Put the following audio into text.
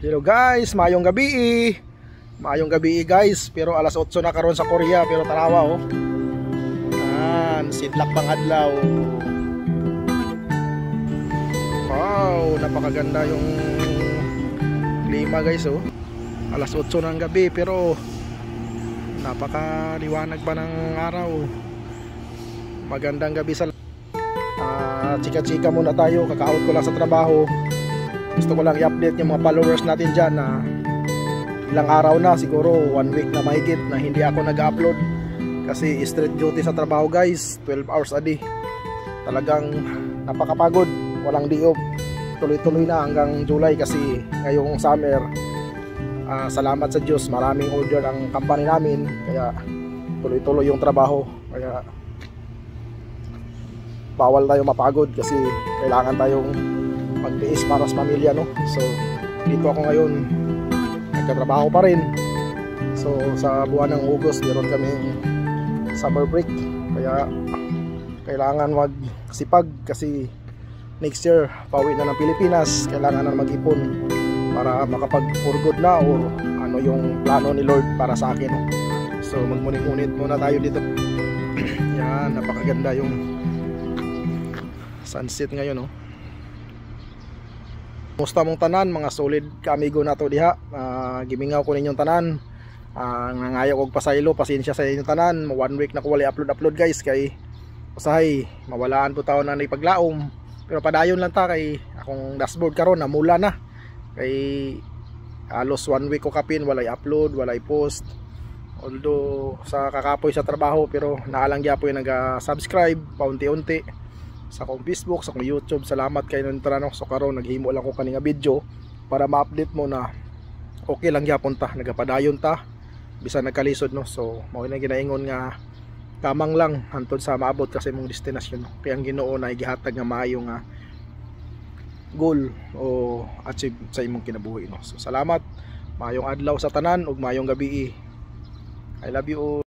Hello guys, maayong gabi. Maayong gabi guys, pero alas 8 na karon sa Korea, pero tarawa oh. Sidlak pang adlaw. Wow, napakaganda yung klima guys oh. Alas 8 ng gabi pero napakaliwanag pa ng araw. Magandang gabi sa chika-chika muna tayo, kaka-out ko lang sa trabaho. Gusto ko lang i-update yung mga followers natin dyan na ilang araw na, siguro 1 week na mahigit na hindi ako nag-upload kasi street duty sa trabaho guys, 12 hours a day. Talagang napakapagod, walang day off. Tuloy-tuloy na hanggang July kasi ngayong summer. Salamat sa Diyos, maraming order ang company namin kaya tuloy-tuloy yung trabaho. Kaya bawal tayo mapagod kasi kailangan tayong magtiis para sa pamilya, no? So dito ako ngayon, nagtatrabaho pa rin. So sa buwan ng August meron kami summer break, kaya kailangan magsipag kasi next year pauwi na ng Pilipinas. Kailangan na mag-ipon para makapag-for na o ano yung plano ni Lord para sa akin, no? So magmunit-munit muna tayo dito. Yan, napakaganda yung sunset ngayon, no? Musta mong tanan mga solid ka-amigo na to diha. Gimingaw ko ninyong tanan. Nangayo og pasaylo, pasensya sa inyong tanan. 1 week na ko wala upload guys kay usahay mawalaan po taon na ipaglaom. Pero padayon lang ta kay akong dashboard karon namula na. Kay halos 1 week ko kapin walay upload, walay post. Although sa kakapoy sa trabaho pero naalang gyapon nag-subscribe paunti-unti sa akong Facebook, sa akong YouTube. Salamat kayo nung tarano. So karon naghimo lang ko kaninga video para ma-update mo na okay lang gyapon ta, nagapadayon ta bisan nagkalisod, no. So mao na ginaingon nga kamang lang hantod sa maabot kasi mong destinasyon, no? Kaya ang Ginoo na gihatag nga maayo nga goal o achieve sa imong kinabuhi, no. So salamat, maayong adlaw sa tanan ug maayong gabi. I love you all.